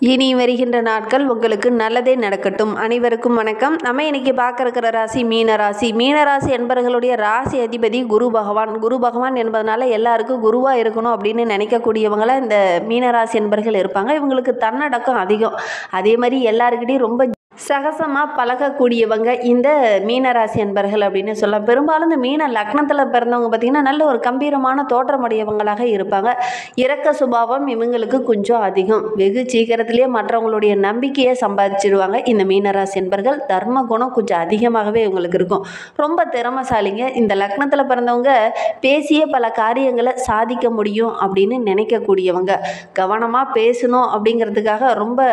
இனி வருகின்ற நாட்கள் உங்களுக்கு நல்லதே நடக்கட்டும். அனைவருக்கும் வணக்கம். நம்ம இன்னைக்கு பார்க்க இருக்கிற ராசி மீனராசி. மீனராசி என்பவர்களுடைய ராசி அதிபதி குரு பகவான். குரு பகவான் என்பதனால எல்லாருக்கும் குருவாக இருக்கணும் அப்படின்னு நினைக்கக்கூடியவங்கள இந்த மீனராசி என்பர்கள் இருப்பாங்க. இவங்களுக்கு தன்னடக்கம் அதிகம். அதே மாதிரி எல்லாருக்கிட்டையும் ரொம்ப சகசமாக பழகக்கூடியவங்க இந்த மீனராசி என்பர்கள் அப்படின்னு சொல்லலாம். பெரும்பாலும் இந்த மீன லக்னத்தில் பிறந்தவங்க பார்த்திங்கன்னா நல்ல ஒரு கம்பீரமான தோற்றமுடையவங்களாக இருப்பாங்க. இரக்க சுபாவம் இவங்களுக்கு கொஞ்சம் அதிகம். வெகு சீக்கிரத்திலேயே மற்றவங்களுடைய நம்பிக்கையை சம்பாதிச்சிடுவாங்க இந்த மீனராசி என்பர்கள். தர்ம குணம் கொஞ்சம் அதிகமாகவே இவங்களுக்கு இருக்கும். ரொம்ப திறமைசாலிங்க. இந்த லக்னத்தில் பிறந்தவங்க பேசிய பல காரியங்களை சாதிக்க முடியும் அப்படின்னு நினைக்கக்கூடியவங்க. கவனமாக பேசணும் அப்படிங்கிறதுக்காக ரொம்ப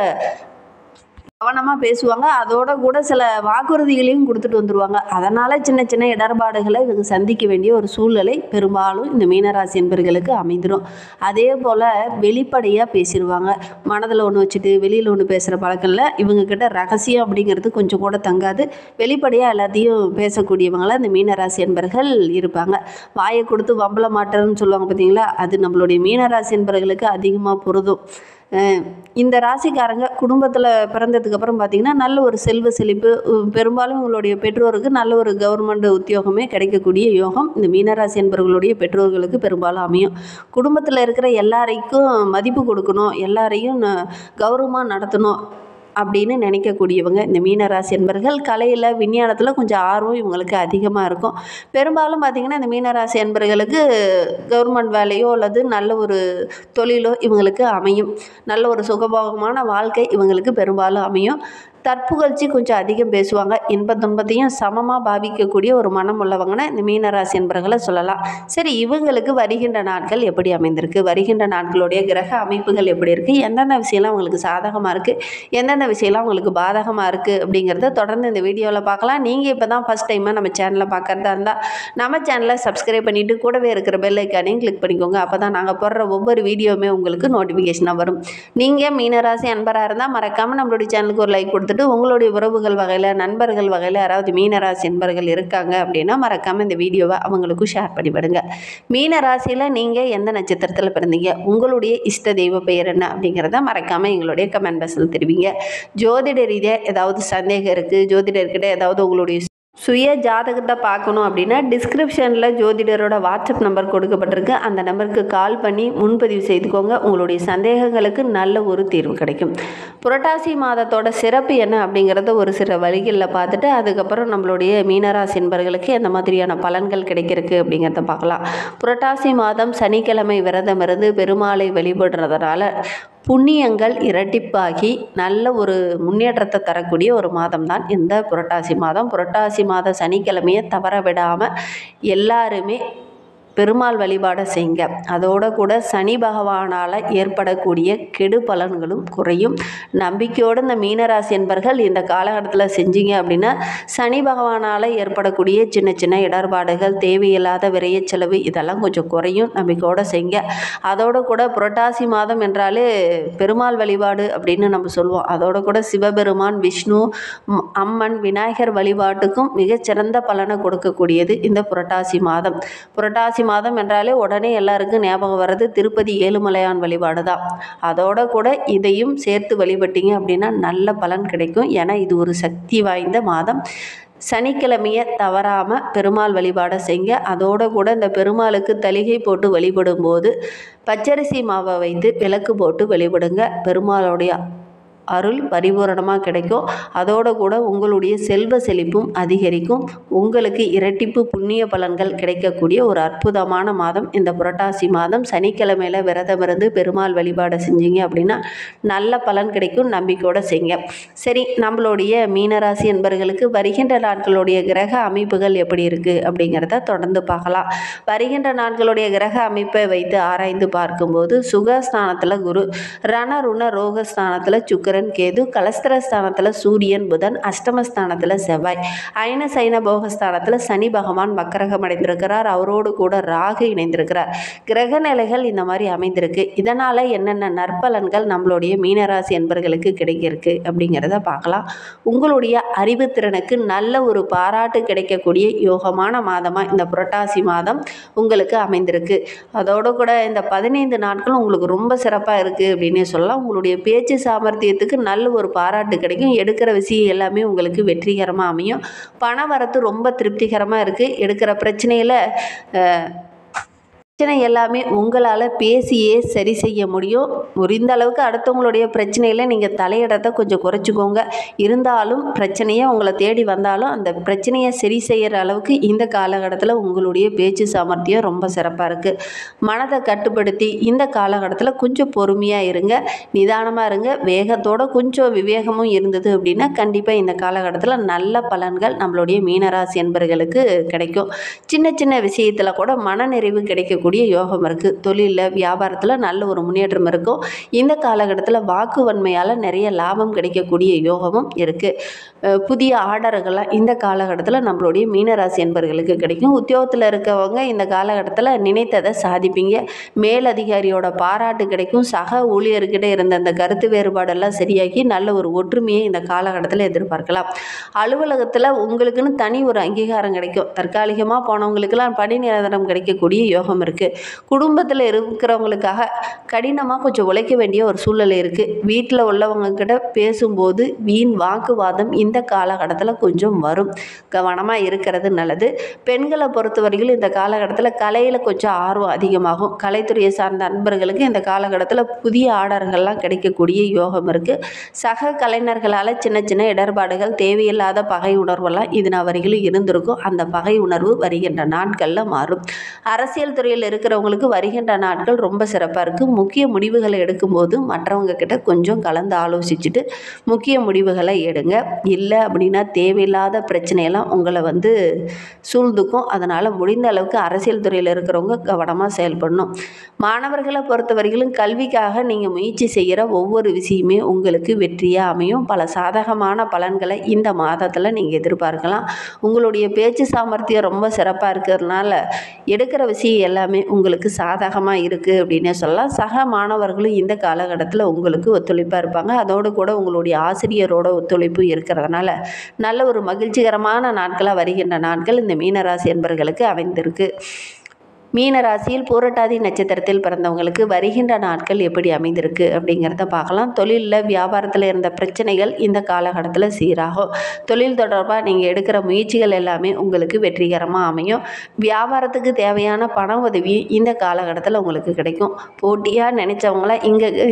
கவனமாக பேசுவாங்க. அதோட கூட சில வாக்குறுதிகளையும் கொடுத்துட்டு வந்துடுவாங்க. அதனால் சின்ன சின்ன இடர்பாடுகளை இவங்க சந்திக்க வேண்டிய ஒரு சூழ்நிலை பெரும்பாலும் இந்த மீனராசி என்பர்களுக்கு அமைந்துடும். அதே போல் வெளிப்படையாக பேசிடுவாங்க. மனதில் ஒன்று வச்சுட்டு வெளியில் ஒன்று பேசுகிற பழக்கம் இல்லை. இவங்கக்கிட்ட ரகசியம் அப்படிங்கிறது கொஞ்சம் கூட தங்காது. வெளிப்படையாக எல்லாத்தையும் பேசக்கூடியவங்களாக இந்த மீனராசி என்பர்கள் இருப்பாங்க. வாயை கொடுத்து வம்பள மாட்டேன்னு சொல்லுவாங்க பார்த்தீங்களா, அது நம்மளுடைய மீனராசி என்பர்களுக்கு அதிகமாக பொருந்தும். இந்த ராசிக்காரங்க குடும்பத்தில் பிறந்ததுக்கப்புறம் பார்த்திங்கன்னா நல்ல ஒரு செல்வ செழிப்பு, பெரும்பாலும் உங்களுடைய பெற்றோருக்கு நல்ல ஒரு கவர்மெண்ட் உத்தியோகமே கிடைக்கக்கூடிய யோகம் இந்த மீனராசி என்பவர்களுடைய பெற்றோர்களுக்கு பெரும்பாலும் அமையும். குடும்பத்தில் இருக்கிற எல்லாரையும் மதிப்பு கொடுக்கணும், எல்லாரையும் கௌரவமாக நடத்தணும் அப்படின்னு நினைக்கக்கூடியவங்க இந்த மீனராசி என்பர்கள். கலையில் விஞ்ஞானத்தில் கொஞ்சம் ஆர்வம் இவங்களுக்கு அதிகமாக இருக்கும். பெரும்பாலும் பார்த்திங்கன்னா இந்த மீனராசி என்பர்களுக்கு கவர்மெண்ட் வேலையோ அல்லது நல்ல ஒரு தொழிலோ இவங்களுக்கு அமையும். நல்ல ஒரு சுகபோகமான வாழ்க்கை இவங்களுக்கு பெரும்பாலும் அமையும். தற்புகழ்ச்சி கொஞ்சம் அதிகம் பேசுவாங்க. இன்ப துன்பத்தையும் சமமாக பாவிக்கக்கூடிய ஒரு மனம் உள்ளவங்கன்னா இந்த மீனராசி என்பர்களை சொல்லலாம். சரி, இவங்களுக்கு வருகின்ற நாட்கள் எப்படி அமைந்திருக்கு, வருகின்ற நாட்களுடைய கிரக அமைப்புகள் எப்படி இருக்குது, எந்தெந்த விஷயம்லாம் அவங்களுக்கு சாதகமாக இருக்குது, எந்தெந்த விஷயம்லாம் அவங்களுக்கு பாதகமாக இருக்குது அப்படிங்கிறத தொடர்ந்து இந்த வீடியோவில் பார்க்கலாம். நீங்கள் இப்போ தான் ஃபஸ்ட் டைமாக நம்ம சேனலை பார்க்குறதா இருந்தால் நம்ம சேனலை சப்ஸ்கிரைப் பண்ணிவிட்டு கூடவே இருக்கிற பெல் ஐக்கானையும் கிளிக் பண்ணிக்கோங்க. அப்போ தான் நாங்கள் போடுற ஒவ்வொரு வீடியோவுமே உங்களுக்கு நோட்டிஃபிகேஷனாக வரும். நீங்கள் மீனராசி அன்பராக இருந்தால் மறக்காமல் நம்மளுடைய சேனலுக்கு ஒரு லைக் கொடுத்து உங்களுடைய உறவுகள் வகையில், நண்பர்கள் வகையில் யாராவது மீனராசி என்பர்கள் இருக்காங்க அப்படின்னா மறக்காமல் இந்த வீடியோவை அவங்களுக்கும் ஷேர் பண்ணிவிடுங்க. மீனராசியில் நீங்கள் எந்த நட்சத்திரத்தில் பிறந்தீங்க, உங்களுடைய இஷ்ட தெய்வ பெயர் என்ன அப்படிங்கிறத மறக்காமல் எங்களுடைய கமெண்ட் பாக்ஸில் தெரிவிங்க. ஜோதிட ரீதியாக ஏதாவது சந்தேகம் இருக்குது, ஜோதிடர்கிட்ட ஏதாவது உங்களுடைய சுய ஜாதகத்தை பார்க்கணும் அப்படின்னா டிஸ்கிரிப்ஷனில் ஜோதிடரோட வாட்ஸ்அப் நம்பர் கொடுக்கப்பட்டிருக்கு. அந்த நம்பருக்கு கால் பண்ணி முன்பதிவு செய்துக்கோங்க. உங்களுடைய சந்தேகங்களுக்கு நல்ல ஒரு தீர்வு கிடைக்கும். புரட்டாசி மாதத்தோட சிறப்பு என்ன அப்படிங்கிறத ஒரு சில வழிகளில் பார்த்துட்டு அதுக்கப்புறம் நம்மளுடைய மீனராசி என்பவர்களுக்கு எந்த மாதிரியான பலன்கள் கிடைக்கிறதுக்கு அப்படிங்கிறத பார்க்கலாம். புரட்டாசி மாதம் சனிக்கிழமை விரதம் இருந்து பெருமாளை வழிபடுறதுனால புண்ணியங்கள் இரட்டிப்பாகி நல்ல ஒரு முன்னேற்றத்தை தரக்கூடிய ஒரு மாதம் தான் இந்த புரட்டாசி மாதம். புரட்டாசி மாத சனிக்கிழமையை தவற விடாமல் எல்லாருமே பெருமாள் வழிபாடை செய்யுங்க. அதோடு கூட சனி பகவானால் ஏற்படக்கூடிய கெடு பலன்களும் குறையும். நம்பிக்கையோடு இந்த மீனராசி என்பர்கள் இந்த காலகட்டத்தில் செஞ்சீங்க அப்படின்னா சனி பகவானால் ஏற்படக்கூடிய சின்ன சின்ன இடர்பாடுகள், தேவையில்லாத விரைய செலவு இதெல்லாம் கொஞ்சம் குறையும். நம்பிக்கையோடு செய்யுங்க. அதோடு கூட புரட்டாசி மாதம் என்றாலே பெருமாள் வழிபாடு அப்படின்னு நம்ம சொல்லுவோம். அதோடு கூட சிவபெருமான், விஷ்ணு, அம்மன், விநாயகர் வழிபாட்டுக்கும் மிகச்சிறந்த பலனை கொடுக்கக்கூடியது இந்த புரட்டாசி மாதம். புரட்டாசி மாதம் என்றாலே உடனே எல்லாருக்கும் ஞாபகம் வர்றது திருப்பதி ஏழுமலையான் வழிபாடு தான். அதோட கூட இதையும் சேர்த்து வழிபட்டீங்க அப்படின்னா நல்ல பலன் கிடைக்கும். ஏன்னா இது ஒரு சக்தி வாய்ந்த மாதம். சனிக்கிழமையை தவறாமல் பெருமாள் வழிபாடை செய்யுங்க. அதோடு கூட இந்த பெருமாளுக்கு தளிகை போட்டு வழிபடும் போது பச்சரிசி மாவை வைத்து விளக்கு போட்டு வழிபடுங்க. பெருமாளுடைய அருள் பரிபூரணமாக கிடைக்கும். அதோடு கூட உங்களுடைய செல்வ செழிப்பும் அதிகரிக்கும். உங்களுக்கு இரட்டிப்பு புண்ணிய பலன்கள் கிடைக்கக்கூடிய ஒரு அற்புதமான மாதம் இந்த புரட்டாசி மாதம். சனிக்கிழமையில் விரதம் இருந்து பெருமாள் வழிபாடு செஞ்சீங்க அப்படின்னா நல்ல பலன் கிடைக்கும். நம்பிக்கையோடு செய்யுங்க. சரி, நம்மளுடைய மீனராசி என்பவர்களுக்கு வருகின்ற நாட்களுடைய கிரக அமைப்புகள் எப்படி இருக்குது அப்படிங்கிறத தொடர்ந்து பார்க்கலாம். வருகின்ற நாட்களுடைய கிரக அமைப்பை வைத்து ஆராய்ந்து பார்க்கும்போது சுகஸ்தானத்தில் குரு, ரணருண ரோகஸ்தானத்தில் சுக்கிரன், சுக்கிரன் கேது, கலஸ்திரஸ்தானத்தில் சூரியன் புதன், அஷ்டமஸ்தானத்தில் செவ்வாய், அயன சைன போகஸ்தானத்தில் சனி பகவான் வக்கரகம் அடைந்திருக்கிறார். அவரோடு கூட ராகு இணைந்திருக்கிறார். கிரக நிலைகள் இந்த மாதிரி அமைந்திருக்கு. இதனால் என்னென்ன நற்பலன்கள் நம்மளுடைய மீனராசி என்பர்களுக்கு கிடைக்கிருக்கு அப்படிங்கிறத பார்க்கலாம். உங்களுடைய அறிவுத்திறனுக்கு நல்ல ஒரு பாராட்டு கிடைக்கக்கூடிய யோகமான மாதமாக இந்த புரட்டாசி மாதம் உங்களுக்கு அமைந்திருக்கு. அதோடு கூட இந்த 15 நாட்களும் உங்களுக்கு ரொம்ப சிறப்பாக இருக்குது அப்படின்னே சொல்லலாம். உங்களுடைய பேச்சு சாமர்த்தியத்துக்கு நல்ல ஒரு பாராட்டு கிடைக்கும். எடுக்கிற விஷயம் எல்லாமே உங்களுக்கு வெற்றிகரமாக அமையும். பண வரத்து ரொம்ப திருப்திகரமாக இருக்குது. எடுக்கிற பிரச்சனையில் பிரச்சனை எல்லாமே உங்களால் பேசியே சரி செய்ய முடியும். முடிந்த அளவுக்கு அடுத்தவங்களுடைய பிரச்சனையில் நீங்கள் தலையிடத்தை கொஞ்சம் குறைச்சிக்கோங்க. இருந்தாலும் பிரச்சனையை உங்களை தேடி வந்தாலும் அந்த பிரச்சனையை சரி செய்கிற அளவுக்கு இந்த காலகட்டத்தில் உங்களுடைய பேச்சு சாமர்த்தியம் ரொம்ப சிறப்பாக இருக்குது. மனதை கட்டுப்படுத்தி இந்த காலகட்டத்தில் கொஞ்சம் பொறுமையாக இருங்க, நிதானமாக இருங்க. வேகத்தோடு கொஞ்சம் விவேகமும் இருந்தது அப்படின்னா கண்டிப்பாக இந்த காலகட்டத்தில் நல்ல பலன்கள் நம்மளுடைய மீனராசி என்பர்களுக்கு கிடைக்கும். சின்ன சின்ன விஷயத்தில் கூட மனநிறைவு கிடைக்கக்கூடிய யோகம் இருக்குது. தொழிலில் வியாபாரத்தில் நல்ல ஒரு முன்னேற்றம் இருக்கும். இந்த காலகட்டத்தில் வாக்கு வன்மையால் நிறைய லாபம் கிடைக்கக்கூடிய யோகமும் இருக்குது. புதிய ஆர்டர்கள்லாம் இந்த காலகட்டத்தில் நம்மளுடைய மீனராசி என்பர்களுக்கு கிடைக்கும். உத்தியோகத்தில் இருக்கவங்க இந்த காலகட்டத்தில் நினைத்ததை சாதிப்பீங்க. மேலதிகாரியோட பாராட்டு கிடைக்கும். சக ஊழியர்கிட்ட இருந்த அந்த கருத்து வேறுபாடெல்லாம் சரியாகி நல்ல ஒரு ஒற்றுமையை இந்த காலகட்டத்தில் எதிர்பார்க்கலாம். அலுவலகத்தில் உங்களுக்குன்னு தனி ஒரு அங்கீகாரம் கிடைக்கும். தற்காலிகமாக போனவங்களுக்கெல்லாம் பணி நிரந்தரம் கிடைக்கக்கூடிய யோகம் இருக்குது. குடும்பத்தில் இருக்கிறவங்களுக்காக கடினமாக கொஞ்சம் உழைக்க வேண்டிய ஒரு சூழ்நிலை இருக்குது. வீட்டில் உள்ளவங்க கிட்ட பேசும்போது வீண் வாக்குவாதம் இந்த காலகட்டத்தில் கொஞ்சம் வரும். கவனமாக இருக்கிறது நல்லது. பெண்களை பொறுத்தவரையில் இந்த காலகட்டத்தில் கலையில் கொஞ்சம் ஆர்வம் அதிகமாகும். கலைத்துறையை சார்ந்த நண்பர்களுக்கு இந்த காலகட்டத்தில் புதிய ஆர்டர்கள்லாம் கிடைக்கக்கூடிய யோகம் இருக்குது. சக கலைஞர்களால் சின்ன சின்ன இடர்பாடுகள், தேவையில்லாத பகை உணர்வெல்லாம் இது வரையிலும் இருந்திருக்கும். அந்த பகை உணர்வு வருகின்ற நாட்களில் மாறும். அரசியல் துறையில் இருக்கிறவங்களுக்கு வருகின்ற நாட்கள் ரொம்ப சிறப்பாக இருக்குது. முக்கிய முடிவுகளை எடுக்கும்போது மற்றவங்க கிட்ட கொஞ்சம் கலந்து ஆலோசிச்சுட்டு முக்கிய முடிவுகளை எடுங்க. இல்லை அப்படின்னா தேவையில்லாத பிரச்சனையெல்லாம் உங்களை சூழ்ந்துக்கும். அதனால் முடிந்த அளவுக்கு அரசியல் துறையில் இருக்கிறவங்க கவனமாக செயல்படணும். மாணவர்களை பொறுத்தவரையிலும் கல்விக்காக நீங்கள் முயற்சி செய்கிற ஒவ்வொரு விஷயமே உங்களுக்கு வெற்றியாக அமையும். பல சாதகமான பலன்களை இந்த மாதத்தில் நீங்கள் எதிர்பார்க்கலாம். உங்களுடைய பேச்சு சாமர்த்தியம் ரொம்ப சிறப்பாக இருக்கிறதுனால எடுக்கிற விஷயம் எல்லாமே உங்களுக்கு சாதகமாக இருக்குது அப்படின்னே சொல்லலாம். சக மாணவர்களும் இந்த காலகட்டத்தில் உங்களுக்கு ஒத்துழைப்பாக இருப்பாங்க. அதோடு கூட உங்களுடைய ஆசிரியரோட ஒத்துழைப்பு இருக்கிறதுனால நல்ல ஒரு மகிழ்ச்சிகரமான நாட்களாக வருகின்ற நாட்கள் இந்த மீனராசி என்பர்களுக்கு அமைந்திருக்கு. மீனராசியில் பூரட்டாதி நட்சத்திரத்தில் பிறந்தவங்களுக்கு வருகின்ற நாட்கள் எப்படி அமைந்திருக்கு அப்படிங்கிறத பார்க்கலாம். தொழிலில் வியாபாரத்தில் இருந்த பிரச்சனைகள் இந்த காலகட்டத்தில் சீராகும். தொழில் தொடர்பாக நீங்கள் எடுக்கிற முயற்சிகள் எல்லாமே உங்களுக்கு வெற்றிகரமாக அமையும். வியாபாரத்துக்கு தேவையான பண உதவி இந்த காலகட்டத்தில் உங்களுக்கு கிடைக்கும். போட்டியாக நினைச்சவங்கள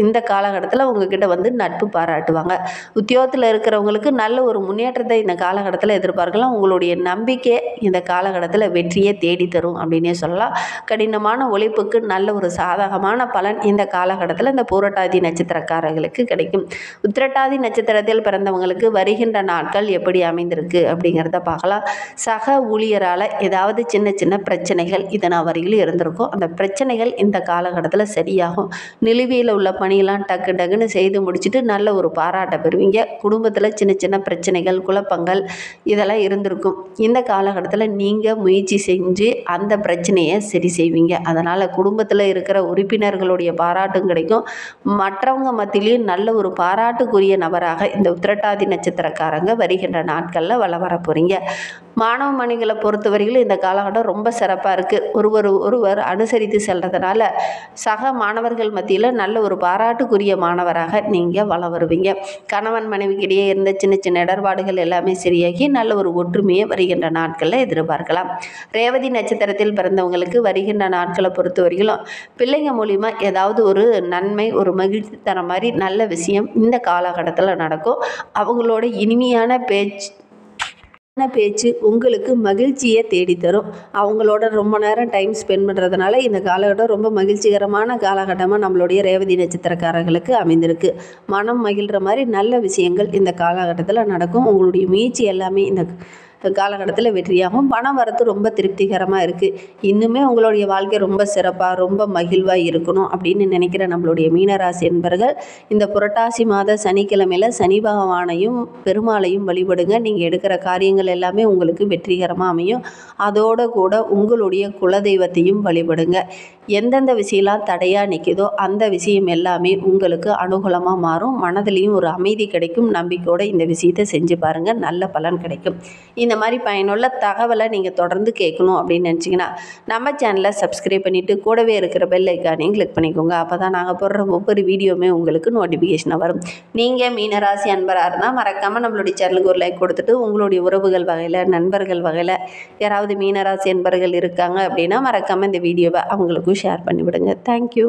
இந்த காலகட்டத்தில் உங்ககிட்ட நட்பு பாராட்டுவாங்க. உத்தியோகத்தில் இருக்கிறவங்களுக்கு நல்ல ஒரு முன்னேற்றத்தை இந்த காலகட்டத்தில் எதிர்பார்க்கலாம். உங்களுடைய நம்பிக்கை இந்த காலகட்டத்தில் வெற்றியை தேடி தரும் அப்படின்னே சொல்லலாம். கடினமான உழைப்புக்கு நல்ல ஒரு சாதகமான பலன் இந்த காலகட்டத்தில் இந்த பூரட்டாதி நட்சத்திரக்காரர்களுக்கு கிடைக்கும். உத்திரட்டாதி நட்சத்திரத்தில் பிறந்தவங்களுக்கு வருகின்ற நாட்கள் எப்படி அமைந்திருக்கு அப்படிங்கிறத பார்க்கலாம். சக ஊழியரால் ஏதாவது சின்ன சின்ன பிரச்சனைகள் வரையிலும் இருந்திருக்கும். அந்த பிரச்சனைகள் இந்த காலகட்டத்தில் சரியாகும். நிலுவையில் உள்ள பணியெல்லாம் டக்கு டக்குன்னு செய்து முடிச்சுட்டு நல்ல ஒரு பாராட்டை பெறுவீங்க. குடும்பத்தில் சின்ன சின்ன பிரச்சனைகள், குழப்பங்கள் இதெல்லாம் இருந்திருக்கும். இந்த காலகட்டத்தில் நீங்கள் முயற்சி செஞ்சு அந்த பிரச்சனையை சரி செய்வீங்க. அதனால் குடும்பத்தில் இருக்கிற உறுப்பினர்களுடைய பாராட்டும் கிடைக்கும். மற்றவங்க மத்தியிலையும் நல்ல ஒரு பாராட்டுக்குரிய நபராக இந்த உத்திரட்டாதி நட்சத்திரக்காரங்க வருகின்ற நாட்களில் வர போகிறீங்க. மாணவ மணிகளை பொறுத்தவரையில் இந்த காலகட்டம் ரொம்ப சிறப்பாக இருக்குது. ஒருவர் அனுசரித்து செல்றதுனால சக மாணவர்கள் மத்தியில் நல்ல ஒரு பாராட்டுக்குரிய மாணவராக நீங்கள் வருவீங்க. கணவன் மனைவிக்கிடையே இருந்த சின்ன சின்ன இடர்பாடுகள் எல்லாமே சரியாகி நல்ல ஒரு ஒற்றுமையை வருகின்ற நாட்களில் எதிர்பார்க்கலாம். ரேவதி நட்சத்திரத்தில் பிறந்தவங்களுக்கு வருகின்ற நாட்களை பொறுத்தவரையிலும் பிள்ளைங்க மூலிமா ஏதாவது ஒரு நன்மை, ஒரு மகிழ்ச்சி தர மாதிரி நல்ல விஷயம் இந்த காலகட்டத்தில் நடக்கும். அவங்களோட இனிமையான பேச்சு உங்களுக்கு மகிழ்ச்சியை தேடித்தரும். அவங்களோட ரொம்ப நேரம் டைம் ஸ்பெண்ட் பண்ணுறதுனால இந்த காலகட்டம் ரொம்ப மகிழ்ச்சிகரமான காலகட்டமாக நம்மளுடைய ரேவதி நட்சத்திரக்காரர்களுக்கு அமைந்திருக்கு. மனம் மகிழ்கிற மாதிரி நல்ல விஷயங்கள் இந்த காலகட்டத்தில் நடக்கும். உங்களுடைய முயற்சி எல்லாமே இந்த காலகட்டத்தில் வெற்றியாகும். பணம் வரத்து ரொம்ப திருப்திகரமாக இருக்குது. இன்னுமே உங்களுடைய வாழ்க்கை ரொம்ப சிறப்பாக ரொம்ப மகிழ்வாக இருக்கணும் அப்படின்னு நினைக்கிற நம்மளுடைய மீனராசி என்பர்கள் இந்த புரட்டாசி மாத சனிக்கிழமையில் சனி பகவானையும் பெருமாளையும் வழிபடுங்க. நீங்கள் எடுக்கிற காரியங்கள் எல்லாமே உங்களுக்கு வெற்றிகரமாக அமையும். அதோட கூட உங்களுடைய குலதெய்வத்தையும் வழிபடுங்க. எந்தெந்த விஷயம்லாம் தடையாக நிற்குதோ அந்த விஷயம் எல்லாமே உங்களுக்கு அனுகூலமாக மாறும். மனதிலையும் ஒரு அமைதி கிடைக்கும். நம்பிக்கையோடு இந்த விஷயத்தை செஞ்சு பாருங்கள், நல்ல பலன் கிடைக்கும். இந்த மாதிரி பயனுள்ள தகவலை நீங்கள் தொடர்ந்து கேட்கணும் அப்படின்னு நினச்சிங்கன்னா நம்ம சேனலை சப்ஸ்கிரைப் பண்ணிவிட்டு கூடவே இருக்கிற பெல் ஐக்கானையும் கிளிக் பண்ணிக்கோங்க. அப்போ தான் நாங்கள் போடுற ஒவ்வொரு வீடியோவுமே உங்களுக்கு நோட்டிஃபிகேஷனாக வரும். நீங்கள் மீனராசி அன்பராக இருந்தால் மறக்காமல் நம்மளுடைய சேனலுக்கு ஒரு லைக் கொடுத்துட்டு உங்களுடைய உறவுகள் வகையில் நண்பர்கள் வகையில் யாராவது மீனராசி அன்பர்கள் இருக்காங்க அப்படின்னா மறக்காமல் இந்த வீடியோவை அவங்களுக்கும் ஷேர் பண்ணிவிடுங்க. தேங்க்யூ.